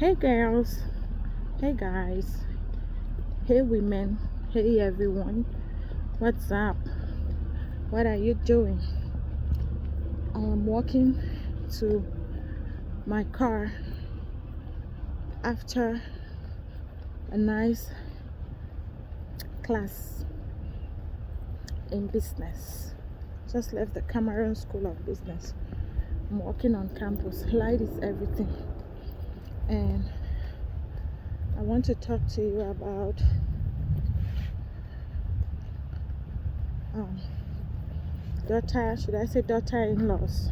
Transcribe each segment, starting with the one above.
Hey girls, hey guys, hey women, hey everyone, what's up? What are you doing? I am walking to my car after a nice class in business. Just left the Cameroon School of Business. I'm walking on campus. Light is everything. And I want to talk to you about daughter-in-laws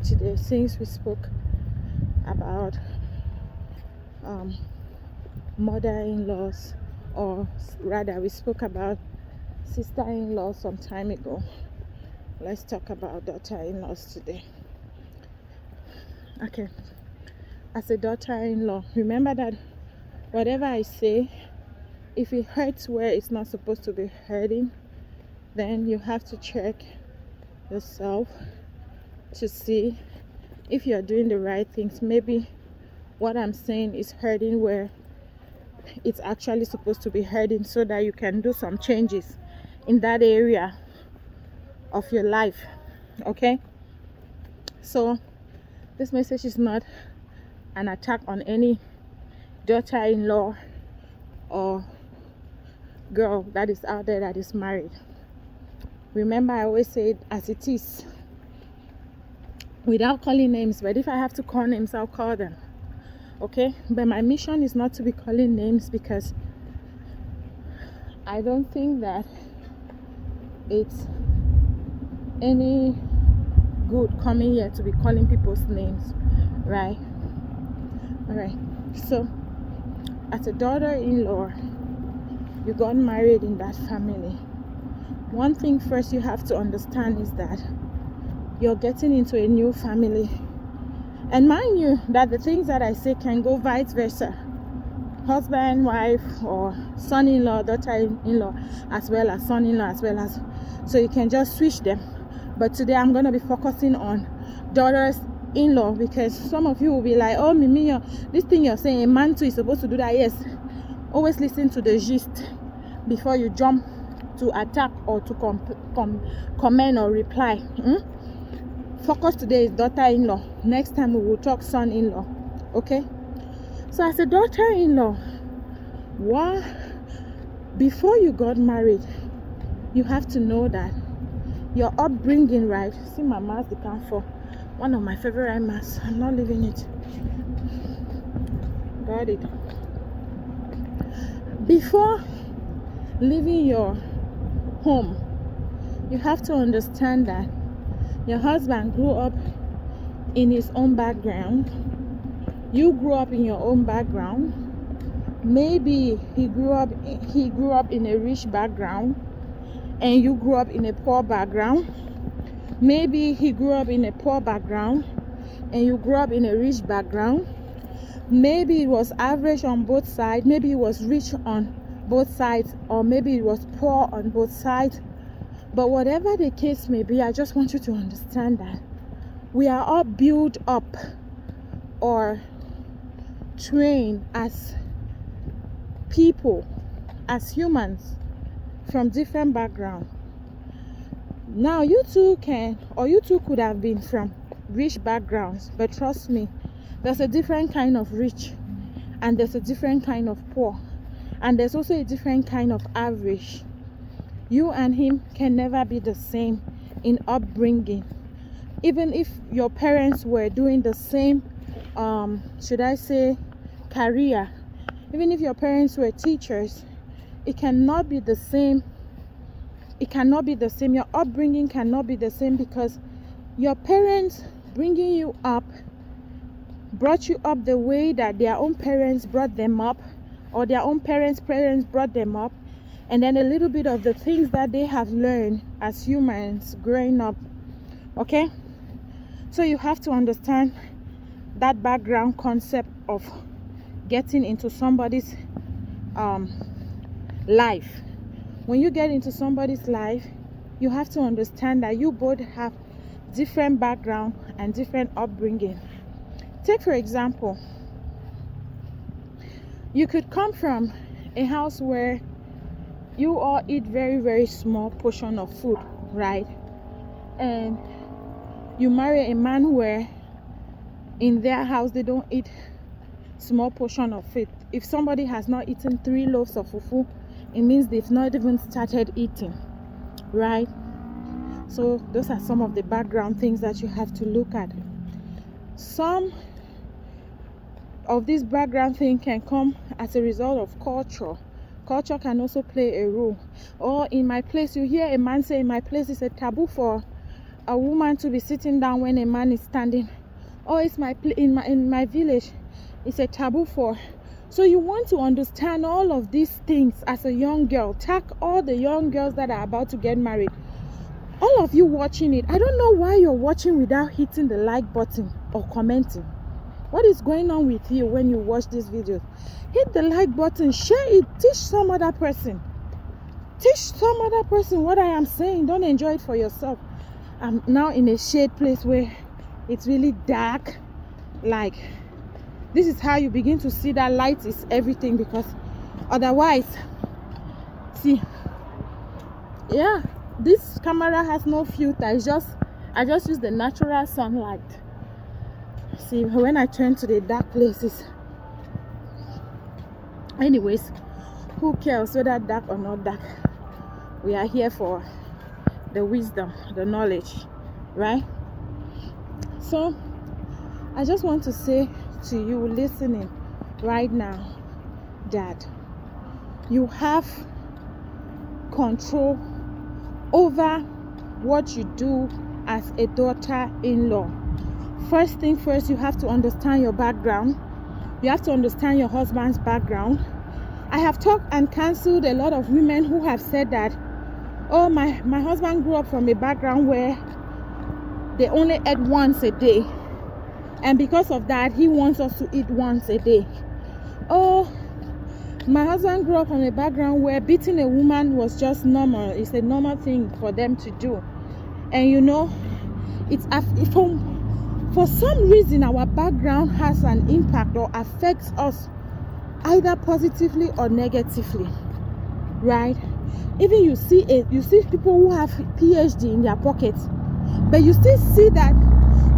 today, since we spoke about mother-in-laws, or rather we spoke about sister-in-law some time ago. Let's talk about daughter-in-laws today. Okay, as a daughter-in-law, remember that whatever I say, if it hurts where it's not supposed to be hurting, then you have to check yourself to see if you're doing the right things. Maybe what I'm saying is hurting where it's actually supposed to be hurting, so that you can do some changes in that area of your life. Okay, so this message is not an attack on any daughter-in-law or girl that is out there that is married. Remember, I always say it as it is, without calling names, but if I have to call names, I'll call them. Okay, but my mission is not to be calling names, because I don't think that it's any good coming here to be calling people's names, right? All right, so as a daughter-in-law, you got married in that family. One thing first you have to understand is that you're getting into a new family. And mind you that the things that I say can go vice versa. Husband, wife, or son-in-law, daughter-in-law, as well as son-in-law, as well as, so you can just switch them. But today I'm going to be focusing on daughters-in-law, because some of you will be like, oh Mimi, this thing you're saying, a man too is supposed to do that. Yes, always listen to the gist before you jump to attack or to comment or reply. Focus today is daughter-in-law. Next time we will talk son-in-law. Okay, so as a daughter-in-law, before you got married, you have to know that your upbringing, right? See my mask, the camphor, one of my favorite masks. I'm not leaving it. Got it. Before leaving your home, you have to understand that your husband grew up in his own background. You grew up in your own background. Maybe he grew up in a rich background, and you grew up in a poor background. Maybe he grew up in a poor background and you grew up in a rich background. Maybe it was average on both sides. Maybe it was rich on both sides, or maybe it was poor on both sides. But whatever the case may be, I just want you to understand that we are all built up or trained as people, as humans, from different backgrounds. Now you two could have been from rich backgrounds, but trust me, there's a different kind of rich, and there's a different kind of poor, and there's also a different kind of average. You and him can never be the same in upbringing. Even if your parents were doing the same career, even if your parents were teachers, it cannot be the same. Your upbringing cannot be the same, because your parents bringing you up brought you up the way that their own parents brought them up, or their own parents brought them up, and then a little bit of the things that they have learned as humans growing up. Okay, so you have to understand that background concept of getting into somebody's life. When you get into somebody's life, you have to understand that you both have different background and different upbringing. Take for example, You could come from a house where you all eat very, very small portion of food, right? And you marry a man where in their house they don't eat small portion of it. If somebody has not eaten 3 loaves of fufu, it means they've not even started eating, right? So those are some of the background things that you have to look at. Some of this background thing can come as a result of culture. Culture can also play a role. Or in my place, you hear a man say, in my place it's a taboo for a woman to be sitting down when a man is standing. Or it's in my village, it's a taboo for. So you want to understand all of these things as a young girl. Tag all the young girls that are about to get married. All of you watching it, I don't know why you're watching without hitting the like button or commenting. What is going on with you when you watch this video? Hit the like button, share it, teach some other person. Teach some other person what I am saying. Don't enjoy it for yourself. I'm now in a shade place where it's really dark. Like, this is how you begin to see that light is everything, because otherwise, see, yeah, this camera has no filter. I just use the natural sunlight. See, when I turn to the dark places, anyways, who cares whether dark or not dark? We are here for the wisdom, the knowledge, right? So I just want to say to you listening right now that you have control over what you do as a daughter-in-law. First thing first, you have to understand your background. You have to understand your husband's background. I have talked and counseled a lot of women who have said that, oh, my husband grew up from a background where they only ate once a day, and because of that he wants us to eat once a day. Oh, my husband grew up from a background where beating a woman was just normal. It's a normal thing for them to do. And you know, for some reason our background has an impact or affects us either positively or negatively, right? Even you see people who have PhD in their pockets, but you still see that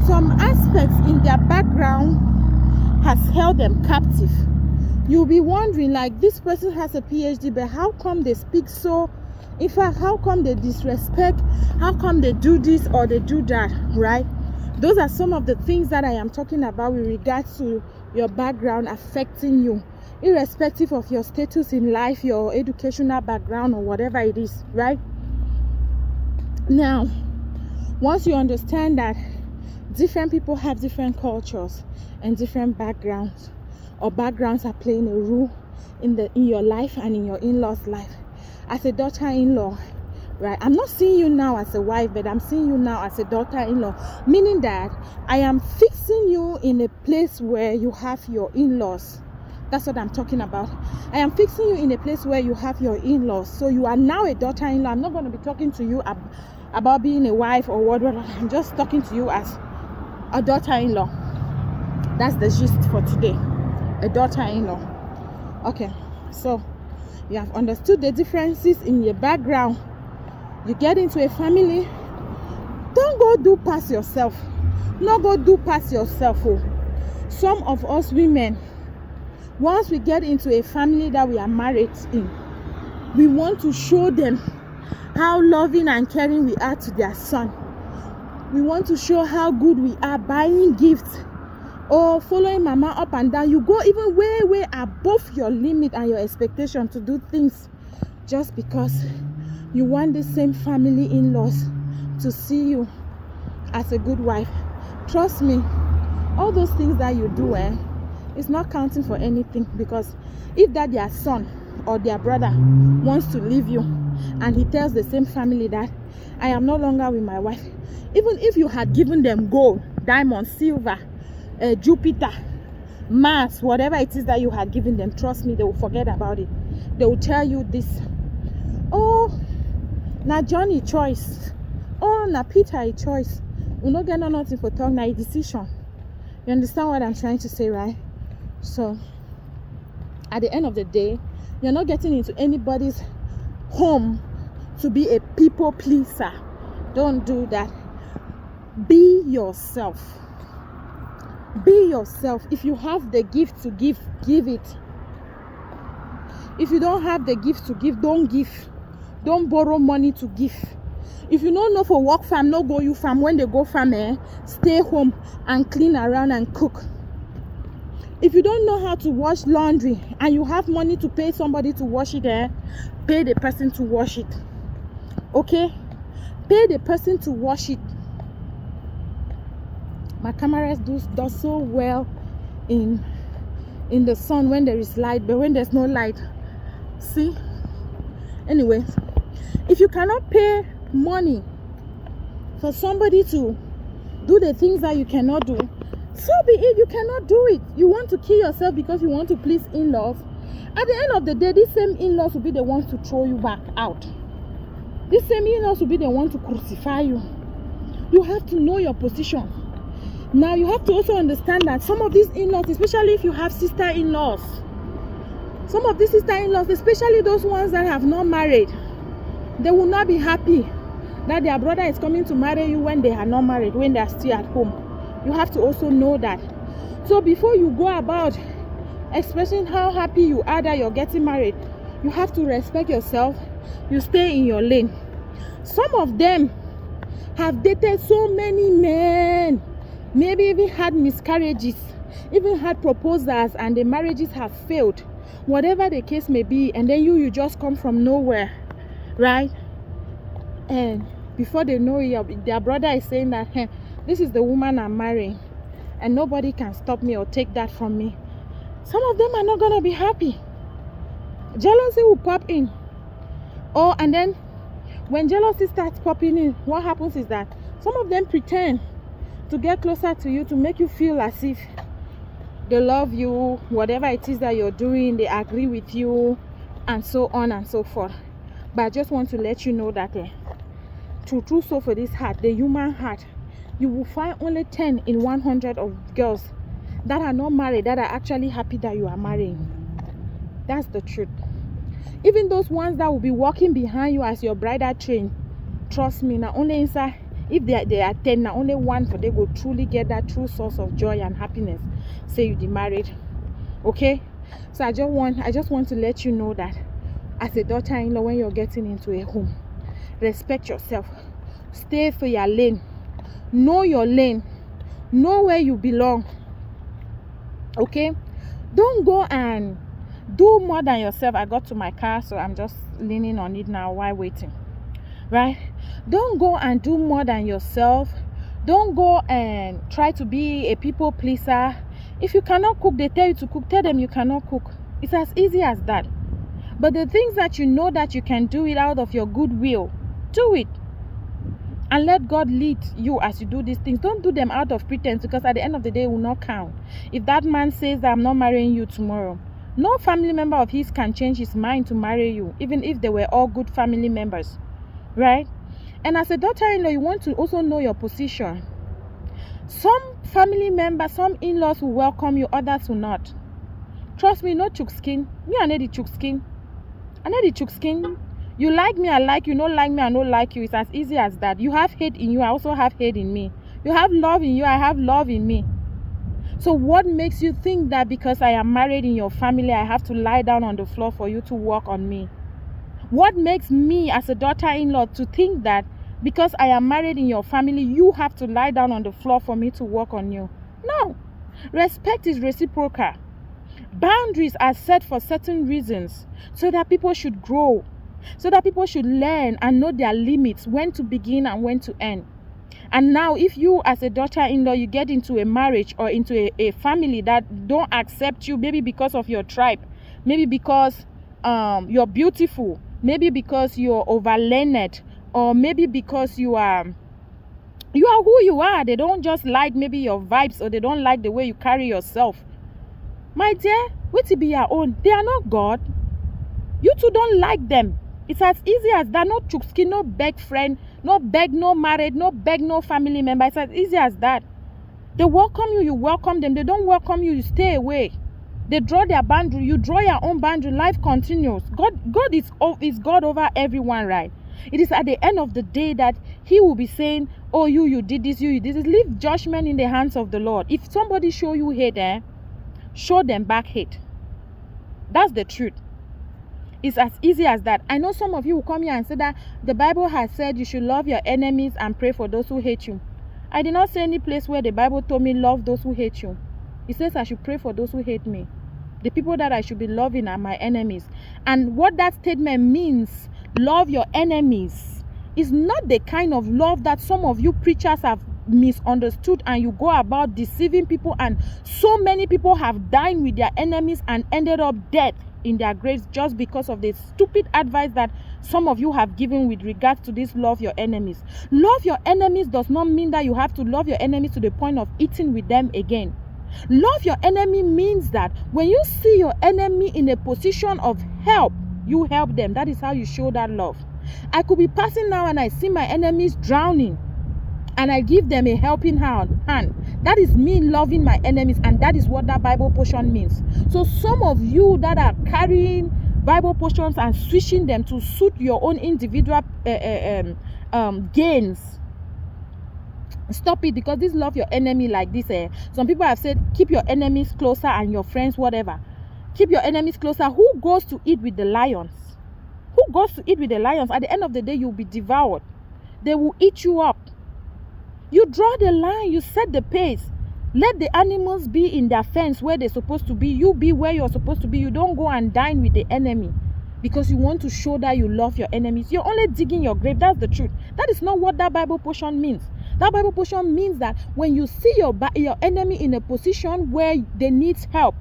some aspects in their background has held them captive. You'll be wondering, like, this person has a PhD, but how come they speak so? In fact, how come they disrespect? How come they do this or they do that, right? Those are some of the things that I am talking about with regards to your background affecting you, irrespective of your status in life, your educational background, or whatever it is, right? Now, once you understand that different people have different cultures and different backgrounds, or backgrounds are playing a role in your life and in your in-laws' life, as a daughter-in-law, right? I'm not seeing you now as a wife, but I'm seeing you now as a daughter-in-law, meaning that I am fixing you in a place where you have your in-laws. That's what I'm talking about. I am fixing you in a place where you have your in-laws. So you are now a daughter-in-law. I'm not going to be talking to you about being a wife or whatever. I'm just talking to you as a daughter-in-law. That's the gist for today. A daughter-in-law. Okay, so you have understood the differences in your background. You get into a family, don't go do past yourself. Not go do past yourself. Oh. Some of us women, once we get into a family that we are married in, we want to show them how loving and caring we are to their son. We want to show how good we are, buying gifts or following mama up and down. You go even way above your limit and your expectation to do things just because you want the same family in-laws to see you as a good wife. Trust me, all those things that you do, it's not counting for anything, because if that their son or their brother wants to leave you and he tells the same family that I am no longer with my wife, even if you had given them gold, diamond, silver, Jupiter, Mars, whatever it is that you had given them, trust me, they will forget about it. They will tell you this, oh, na Johnny choice, oh, na Peter a choice. You no get nothing for talk, na a decision. You understand what I'm trying to say, right? So At the end of the day, you're not getting into anybody's home to be a people pleaser. Don't do that. Be yourself. Be yourself. If you have the gift to give, give it. If you don't have the gift to give, don't give. Don't borrow money to give. If you don't know for work farm, no go you farm. When they go farm, stay home and clean around and cook. If you don't know how to wash laundry and you have money to pay somebody to wash it, pay the person to wash it. Okay? Pay the person to wash it. My cameras do so well in the sun when there is light, but when there's no light, see? Anyways, if you cannot pay money for somebody to do the things that you cannot do, so be it. You cannot do it. You want to kill yourself because you want to please in-laws. At the end of the day, these same in-laws will be the ones to throw you back out. These same in-laws will be the ones to crucify you. You have to know your position. Now, you have to also understand that some of these in-laws, especially if you have sister-in-laws, some of these sister-in-laws, especially those ones that have not married, they will not be happy that their brother is coming to marry you when they are not married, when they are still at home. You have to also know that. So before you go about expressing how happy you are that you're getting married, you have to respect yourself. You stay in your lane. Some of them have dated so many men, maybe even had miscarriages, even had proposals, and the marriages have failed, whatever the case may be. And then you just come from nowhere, right? And before they know it, their brother is saying that, hey, this is the woman I'm marrying, and nobody can stop me or take that from me. Some of them are not going to be happy. Jealousy will pop in. Oh, and then when jealousy starts popping in, what happens is that some of them pretend to get closer to you to make you feel as if they love you, whatever it is that you're doing, they agree with you, and so on and so forth. But I just want to let you know that true so for this heart, the human heart, you will find only 10 in 100 of girls that are not married that are actually happy that you are marrying. That's the truth. Even those ones that will be walking behind you as your bridal train, trust me, now only inside, if they are 10, now only one for they will truly get that true source of joy and happiness. Say you be married. Okay? So I just want to let you know that as a daughter-in-law, when you're getting into a home, respect yourself. Stay for your lane. Know your lane. Know where you belong. Okay? Don't go and do more than yourself. I got to my car, so I'm just leaning on it now while waiting. Right? Don't go and do more than yourself. Don't go and try to be a people pleaser. If you cannot cook, they tell you to cook. Tell them you cannot cook. It's as easy as that. But the things that you know that you can do it out of your goodwill, do it. And let God lead you as you do these things. Don't do them out of pretense, because at the end of the day, it will not count. If that man says that I'm not marrying you tomorrow, no family member of his can change his mind to marry you, even if they were all good family members. Right? And as a daughter-in-law, you want to also know your position. Some family members, some in-laws will welcome you, others will not. Trust me, no chook skin. Me, I need the chook skin. I need the chook skin. You like me, I like you. Not like me, I don't like you. It's as easy as that. You have hate in you, I also have hate in me. You have love in you, I have love in me. So what makes you think that because I am married in your family, I have to lie down on the floor for you to work on me? What makes me as a daughter-in-law to think that because I am married in your family, you have to lie down on the floor for me to work on you? No. Respect is reciprocal. Boundaries are set for certain reasons, so that people should grow, so that people should learn and know their limits, when to begin and when to end. And now, if you as a daughter-in-law, you get into a marriage or into a family that don't accept you, maybe because of your tribe, maybe because you're beautiful, maybe because you're over-learned, or maybe because you are who you are. They don't just like maybe your vibes, or they don't like the way you carry yourself. My dear, wait to be your own. They are not God. You two don't like them. It's as easy as that. No chukski, no beg friend, no beg, no married, no beg, no family member. It's as easy as that. They welcome you, you welcome them. They don't welcome you, you stay away. They draw their boundary. You draw your own boundary. Life continues. God is God over everyone, right? It is at the end of the day that He will be saying, "Oh, you did this, you did this." Leave judgment in the hands of the Lord. If somebody show you hate, show them back hate. That's the truth. It's as easy as that. I know some of you will come here and say that the Bible has said you should love your enemies and pray for those who hate you. I did not see any place where the Bible told me love those who hate you. It says I should pray for those who hate me. The people that I should be loving are my enemies. And what that statement means, love your enemies, is not the kind of love that some of you preachers have misunderstood, and you go about deceiving people, and so many people have died with their enemies and ended up dead in their graves just because of the stupid advice that some of you have given with regards to this love your enemies. Love your enemies does not mean that you have to love your enemies to the point of eating with them again. Love your enemy means that when you see your enemy in a position of help, you help them. That is how you show that love. I could be passing now and I see my enemies drowning and I give them a helping hand. That is me loving my enemies, and that is what that Bible portion means. So some of you that are carrying Bible portions and switching them to suit your own individual gains, stop it, because this love your enemy like this. Some people have said keep your enemies closer and your friends whatever. Keep your enemies closer. Who goes to eat with the lions? Who goes to eat with the lions? At the end of the day, you'll be devoured. They will eat you up. You draw the line, you set the pace. Let the animals be in their fence where they're supposed to be. You be where you're supposed to be. You don't go and dine with the enemy because you want to show that you love your enemies. You're only digging your grave. That's the truth. That is not what that Bible portion means. That Bible portion means that when you see your enemy in a position where they need help,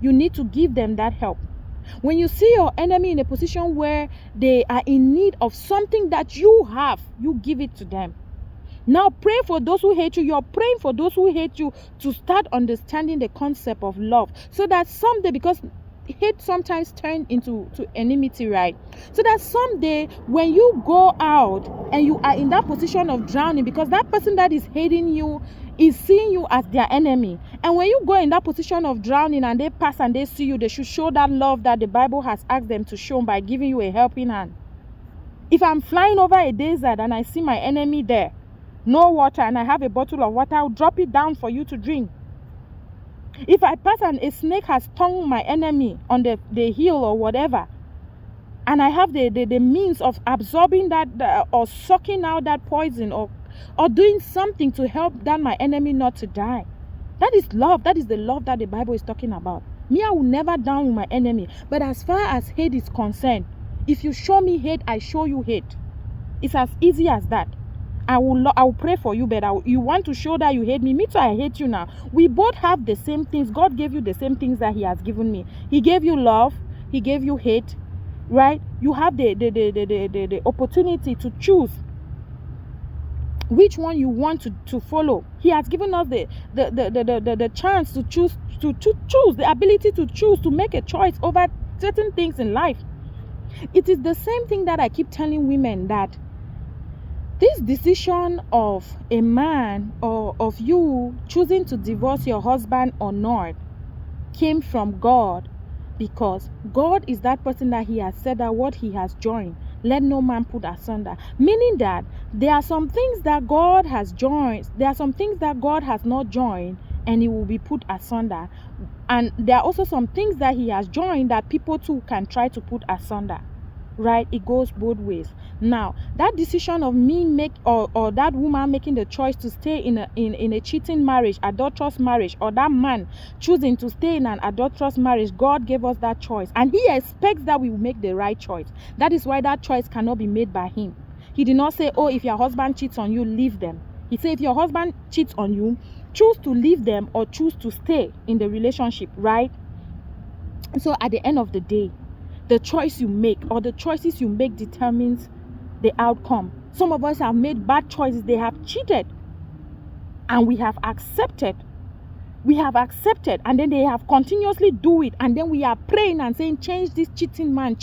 you need to give them that help. When you see your enemy in a position where they are in need of something that you have, you give it to them. Now pray for those who hate you. You're praying for those who hate you to start understanding the concept of love, so that someday, because hate sometimes turns into enmity, right? So that someday when you go out and you are in that position of drowning, because that person that is hating you is seeing you as their enemy, and when you go in that position of drowning and they pass and they see you, they should show that love that the Bible has asked them to show by giving you a helping hand. If I'm flying over a desert and I see my enemy there, no water, and I have a bottle of water, I'll drop it down for you to drink. If I pass and a snake has stung my enemy on the heel or whatever, and I have the means of absorbing that or sucking out that poison or doing something to help that my enemy not to die, that is love. That is the love that the Bible is talking about. Me, I will never down with my enemy. But as far as hate is concerned, if you show me hate, I show you hate. It's as easy as that. I will pray for you, but you want to show that you hate me. Me too, I hate you now. We both have the same things. God gave you the same things that He has given me. He gave you love. He gave you hate, right? You have the opportunity to choose which one you want to follow. He has given us the chance to choose, to choose, the ability to choose, to make a choice over certain things in life. It is the same thing that I keep telling women, that this decision of a man or of you choosing to divorce your husband or not came from God, because God is that person that He has said that what He has joined, let no man put asunder. Meaning that there are some things that God has joined, there are some things that God has not joined, and it will be put asunder. And there are also some things that He has joined that people too can try to put asunder. Right? It goes both ways. Now, that decision of me or that woman making the choice to stay in a cheating marriage, adulterous marriage, or that man choosing to stay in an adulterous marriage, God gave us that choice, and He expects that we will make the right choice. That is why that choice cannot be made by Him. He did not say, oh, if your husband cheats on you, leave them. He said, if your husband cheats on you, choose to leave them or choose to stay in the relationship, right? So at the end of the day, the choice you make or the choices you make determines the outcome. Some of us have made bad choices. They have cheated, and we have accepted we have accepted, and then they have continuously do it, and then we are praying and saying, change this cheating man,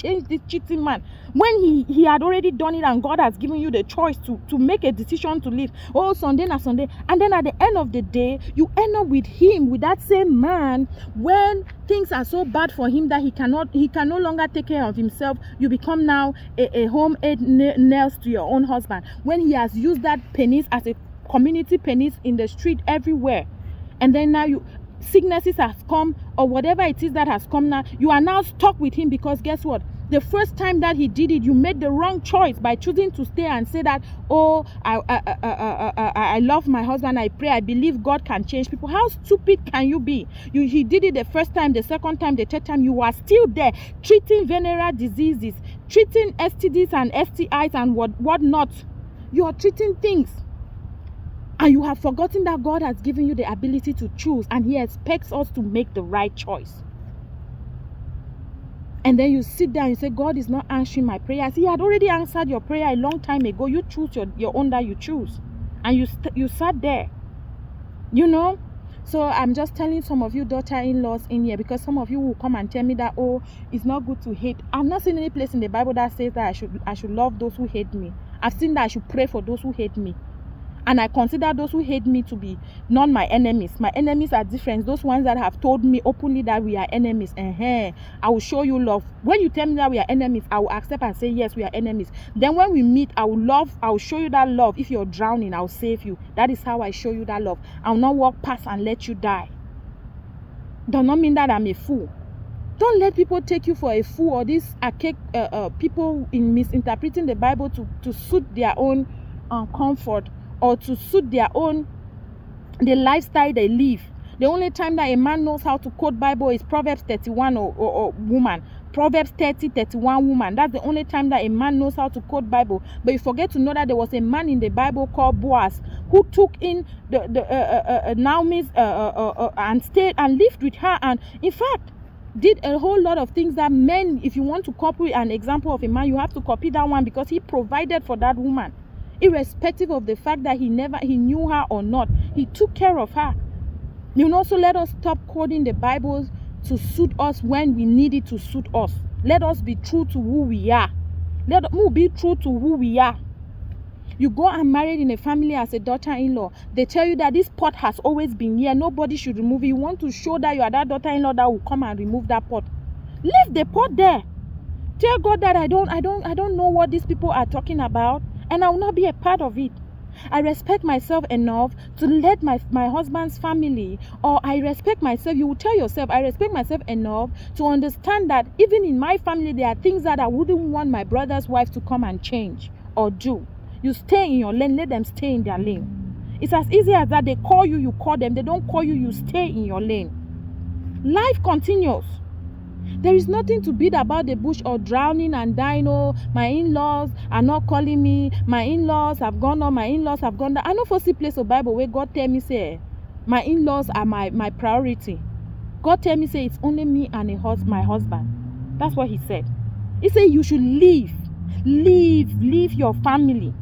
when he had already done it, and God has given you the choice to make a decision to leave. Oh, Sunday na Sunday. And then at the end of the day, you end up with him, with that same man, when things are so bad for him that he can no longer take care of himself. You become now a home aid nurse to your own husband, when he has used that penis as a community penis in the street everywhere. And then now sicknesses has come, or whatever it is that has come now, you are now stuck with him, because guess what? The first time that he did it, you made the wrong choice by choosing to stay and say that, oh, I love my husband, I pray, I believe God can change people. How stupid can you be? He did it the first time, the second time, the third time, you are still there treating venereal diseases, treating STDs and STIs and what not. You are treating things. And you have forgotten that God has given you the ability to choose, and he expects us to make the right choice. And then you sit there and you say, God is not answering my prayers. He had already answered your prayer a long time ago. You choose your own that you choose. And you sat there. You know? So I'm just telling some of you daughter-in-laws in here, because some of you will come and tell me that, oh, it's not good to hate. I'm not seeing any place in the Bible that says that I should love those who hate me. I've seen that I should pray for those who hate me. And I consider those who hate me to be not my enemies. My enemies are different. Those ones that have told me openly that we are enemies. I will show you love. When you tell me that we are enemies, I will accept and say, yes, we are enemies. Then when we meet, I will show you that love. If you're drowning, I'll save you. That is how I show you that love. I will not walk past and let you die. Does not mean that I'm a fool. Don't let people take you for a fool, or these archaic people in misinterpreting the Bible to suit their own comfort, or to suit the lifestyle they live. The only time that a man knows how to quote Bible is Proverbs 31 or woman. Proverbs 30:31 woman. That's the only time that a man knows how to quote Bible. But you forget to know that there was a man in the Bible called Boaz, who took in the Naomi's and stayed and lived with her, and in fact did a whole lot of things that men, if you want to copy an example of a man, you have to copy that one, because he provided for that woman. Irrespective of the fact that he knew her or not, he took care of her. You know, so let us stop quoting the Bible to suit us when we need it to suit us. Let us be true to who we are. Let us be true to who we are. You go and marry in a family as a daughter-in-law. They tell you that this pot has always been here. Nobody should remove it. You want to show that you are that daughter-in-law that will come and remove that pot. Leave the pot there. Tell God that I don't know what these people are talking about, and I will not be a part of it. I respect myself enough to let my husband's family, or I respect myself, you will tell yourself, I respect myself enough to understand that even in my family, there are things that I wouldn't want my brother's wife to come and change or do. You stay in your lane, let them stay in their lane. It's as easy as that. They call you, you call them. They don't call you, you stay in your lane. Life continues. There is nothing to beat about the bush or drowning and dying. Oh, my in-laws are not calling me. My in-laws have gone on. My in-laws have gone down. I know for see place of Bible where God tell me, say, my in-laws are my priority. God tell me, say, it's only me and my husband. That's what he said. He said, you should leave your family.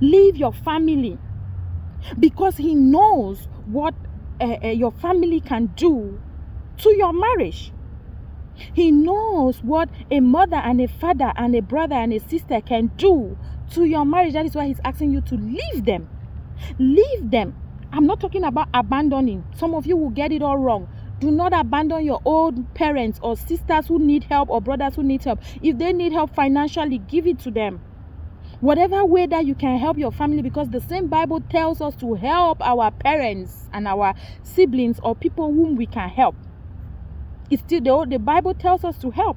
Leave your family. Because he knows what your family can do to your marriage. He knows what a mother and a father and a brother and a sister can do to your marriage. That is why he's asking you to leave them. Leave them. I'm not talking about abandoning. Some of you will get it all wrong. Do not abandon your old parents or sisters who need help, or brothers who need help. If they need help financially, give it to them. Whatever way that you can help your family, because the same Bible tells us to help our parents and our siblings or people whom we can help. It's still the Bible tells us to help.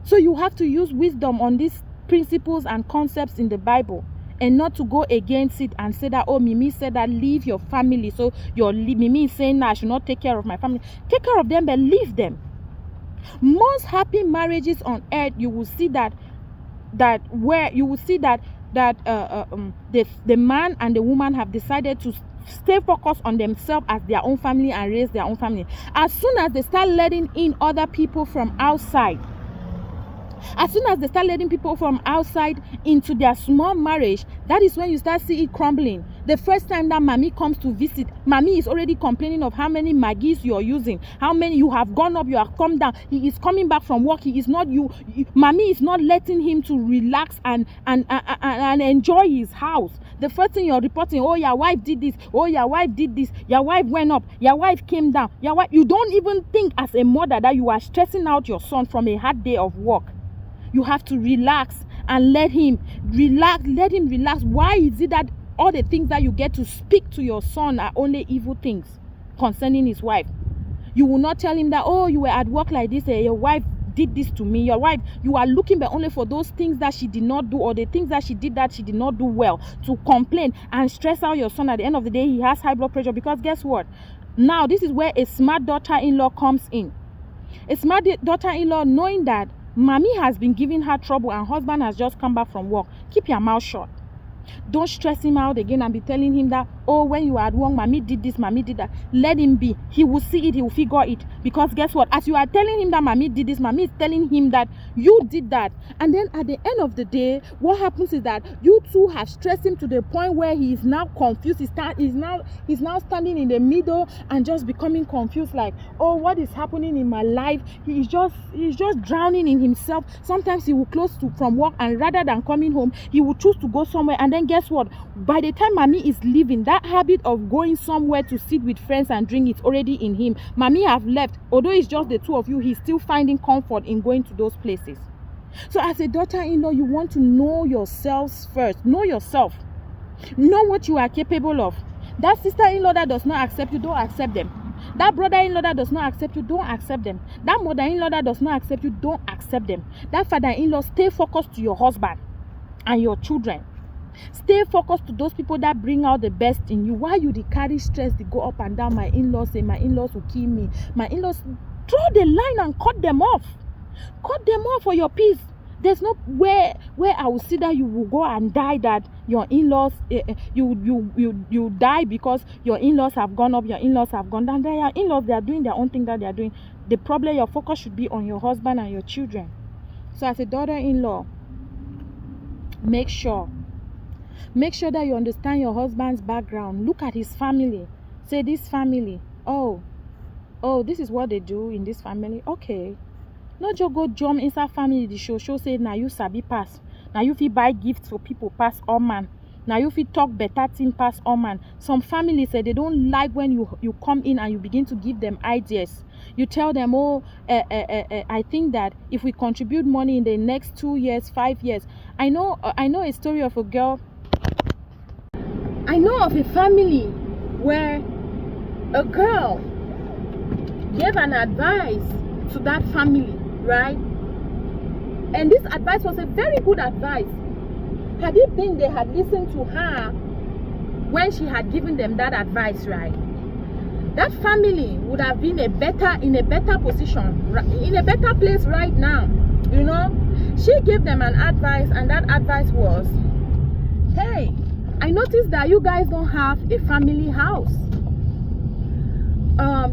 So you have to use wisdom on these principles and concepts in the Bible, and not to go against it and say that, oh, Mimi said that leave your family. So Mimi is saying that I should not take care of my family. Take care of them, but leave them. Most happy marriages on earth, you will see the man and the woman have decided to stay focused on themselves as their own family and raise their own family. As soon as they start letting in other people from outside, into their small marriage, that is when you start seeing it crumbling. The first time that mommy comes to visit, mommy is already complaining of how many Maggies you're using, how many you have gone up, you have come down. He is coming back from work. He is not mommy is not letting him to relax and enjoy his house. The first thing you're reporting, oh, your wife did this, oh, your wife did this, your wife went up, your wife came down, you don't even think as a mother that you are stressing out your son from a hard day of work. You have to relax and let him relax. Why is it that all the things that you get to speak to your son are only evil things concerning his wife? You will not tell him that, oh, you were at work like this, your wife did this to me. Your wife, you are looking but only for those things that she did not do, or the things that she did that she did not do well, to complain and stress out your son. At the end of the day, he has high blood pressure. Because guess what? Now this is where a smart daughter-in-law comes in. A smart daughter-in-law, knowing that mommy has been giving her trouble and husband has just come back from work. Keep your mouth shut. Don't stress him out again and be telling him that, oh, when you are at work, mommy did this, mommy did that. Let him be. He will see it. He will figure it. Because guess what? As you are telling him that mommy did this, mommy is telling him that you did that. And then at the end of the day, what happens is that you two have stressed him to the point where he is now confused. He's now standing in the middle and just becoming confused, like, oh, what is happening in my life? He's just drowning in himself. Sometimes he will close from work, and rather than coming home, he will choose to go somewhere. And then guess what? By the time mommy is leaving, that habit of going somewhere to sit with friends and drink is already in him. Mommy have left. Although it's just the two of you, he's still finding comfort in going to those places. So as a daughter-in-law, you want to know yourselves first. Know yourself. Know what you are capable of. That sister-in-law that does not accept you, don't accept them. That brother-in-law that does not accept you, don't accept them. That mother-in-law that does not accept you, don't accept them. That father-in-law, stay focused to your husband and your children. Stay focused to those people that bring out the best in you. Why you carry stress, they go up and down? My in-laws say my in-laws will kill me. My in-laws, draw the line and cut them off. Cut them off for your peace. There's no where I will see that you will go and die, that your in-laws you die because your in-laws have gone up, your in-laws have gone down. Their in-laws, they are doing their own thing that they are doing. The problem, your focus should be on your husband and your children. So as a daughter-in-law, make sure that you understand your husband's background. Look at his family. Say, this family, oh, this is what they do in this family. Okay. Not just go jump inside family, the show say, now you sabi pass. Now you fit buy gifts for people pass all man. Now you fit talk better thing pass all man. Some families say they don't like when you come in and you begin to give them ideas. You tell them, oh, I think that if we contribute money in the next 2 years, 5 years. I know a story of a girl. I know of a family where a girl gave an advice to that family, right? And this advice was a very good advice. Had it been they had listened to her when she had given them that advice, right? That family would have been in a better position, in a better place right now. You know, she gave them an advice, and that advice was, hey, I noticed that you guys don't have a family house.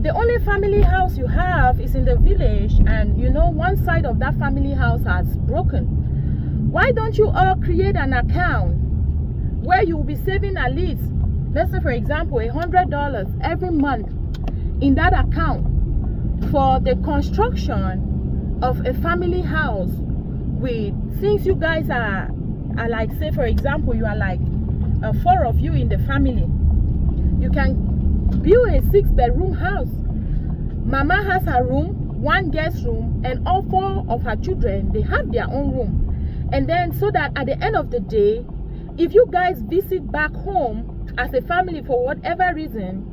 The only family house you have is in the village, and you know, one side of that family house has broken. Why don't you all create an account where you will be saving at least, let's say for example, $100 every month in that account for the construction of a family house with, since you guys are like, say for example, you are like 4 of you in the family, you can build a 6-bedroom house. Mama has her room, 1 guest room, and all 4 of her children, they have their own room. And then so that at the end of the day, if you guys visit back home as a family for whatever reason,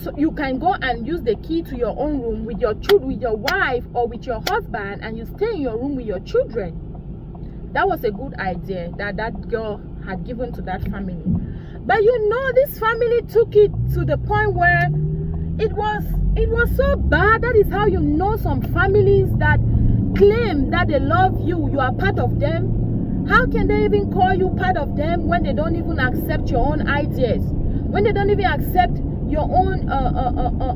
so you can go and use the key to your own room with your children, with your wife or with your husband, and you stay in your room with your children. That was a good idea that girl had given to that family. But you know, this family took it to the point where it was so bad. That is how you know some families that claim that they love you, you are part of them. How can they even call you part of them when they don't even accept your own ideas? When they don't even accept your own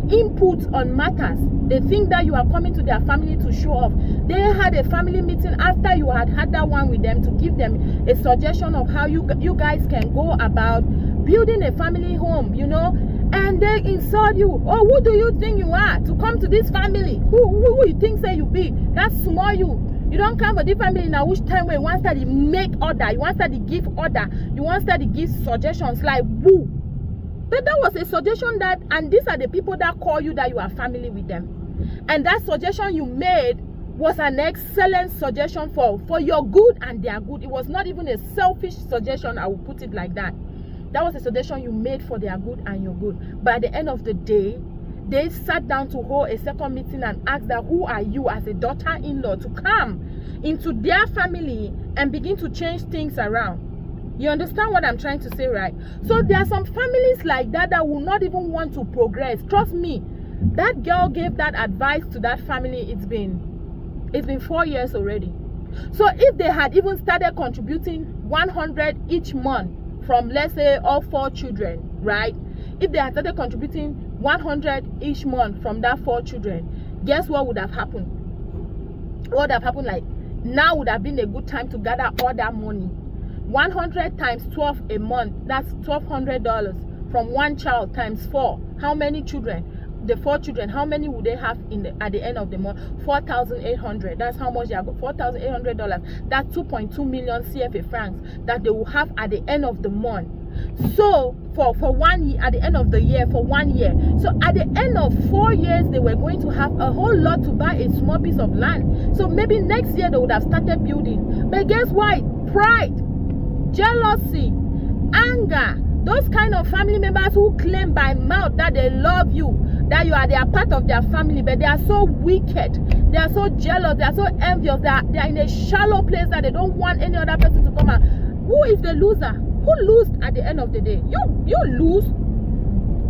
input on matters? They think that you are coming to their family to show off. They had a family meeting after you had that one with them to give them a suggestion of how you guys can go about building a family home, you know, and they insult you. Oh, who do you think you are to come to this family? Who you think say you be? That's small you. You don't come for this family now, which time where you want to make order, you want to give order, you want to give suggestions like who? But that was a suggestion that, and these are the people that call you that you are family with them. And that suggestion you made was an excellent suggestion for your good and their good. It was not even a selfish suggestion, I will put it like that. That was a suggestion you made for their good and your good. But at the end of the day, they sat down to hold a second meeting and asked that who are you as a daughter-in-law to come into their family and begin to change things around. You understand what I'm trying to say, right? So there are some families like that that will not even want to progress. Trust me, that girl gave that advice to that family. It's been 4 years already. So if they had even started contributing 100 each month from, let's say, all 4 children, right? If they had started contributing 100 each month from that 4 children, guess what would have happened? What would have happened? Like, now would have been a good time to gather all that money. 100 times 12 a month, that's $1,200 from one child times 4. How many children? The 4 children, how many would they have at the end of the month? 4,800. That's how much they have got. $4,800. That's 2.2 million CFA francs that they will have at the end of the month. So for 1 year, at the end of the year, for 1 year. So at the end of 4 years, they were going to have a whole lot to buy a small piece of land. So maybe next year they would have started building. But guess what? Pride, jealousy, anger, those kind of family members who claim by mouth that they love you, that you are their part of their family, but they are so wicked, they are so jealous, they are so envious, they are in a shallow place that they don't want any other person to come out. Who is the loser? Who lost at the end of the day? You lose.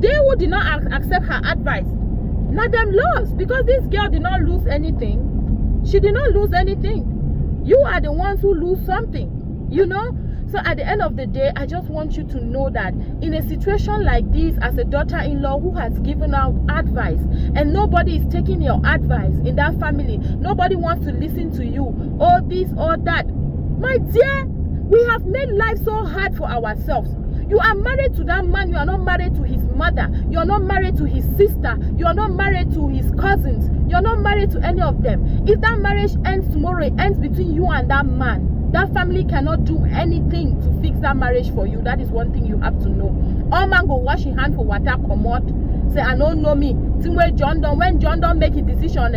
They who did not accept her advice, now them lost, because this girl did not lose anything. She did not lose anything. You are the ones who lose something, you know. So at the end of the day, I just want you to know that in a situation like this, as a daughter-in-law who has given out advice and nobody is taking your advice in that family, nobody wants to listen to you, or this or that, my dear, we have made life so hard for ourselves. You are married to that man, you are not married to his mother, you are not married to his sister, you are not married to his cousins, you are not married to any of them. If that marriage ends tomorrow, it ends between you and that man. That family cannot do anything to fix that marriage for you. That is one thing you have to know. All man go wash his hand for water, come out. Say, I don't know me. When John don't make a decision,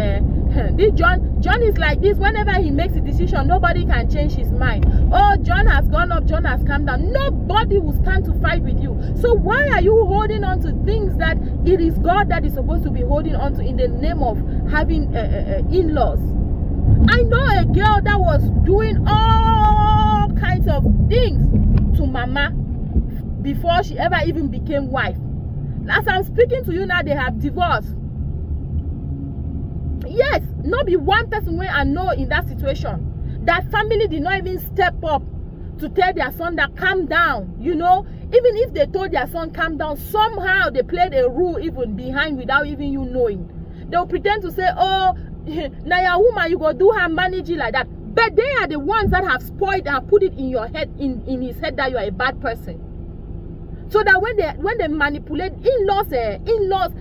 this John is like this. Whenever he makes a decision, nobody can change his mind. Oh, John has gone up, John has come down. Nobody will stand to fight with you. So why are you holding on to things that it is God that is supposed to be holding on to in the name of having in-laws? I know a girl that was doing all kinds of things to mama before she ever even became wife. As I'm speaking to you now, they have divorced. Yes, not be one person where I know in that situation. That family did not even step up to tell their son that calm down, you know. Even if they told their son calm down, somehow they played a rule even behind without even you knowing. They'll pretend to say, oh, now your woman, you go do her manage it like that. But they are the ones that have spoiled and put it in your head, in his head, that you are a bad person. So that when they manipulate in-laws,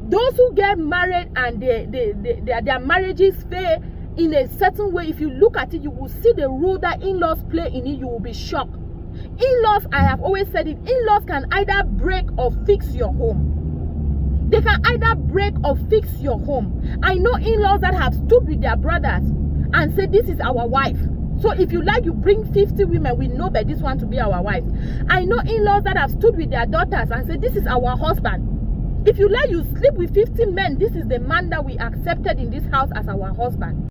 those who get married and their marriages fail in a certain way, if you look at it, you will see the role that in-laws play in it. You will be shocked. In-laws, I have always said it, in-laws can either break or fix your home. They can either break or fix your home. I know in-laws that have stood with their brothers and said, this is our wife. So if you like, you bring 50 women, we know that this one to be our wife. I know in-laws that have stood with their daughters and said, this is our husband. If you like, you sleep with 50 men. This is the man that we accepted in this house as our husband.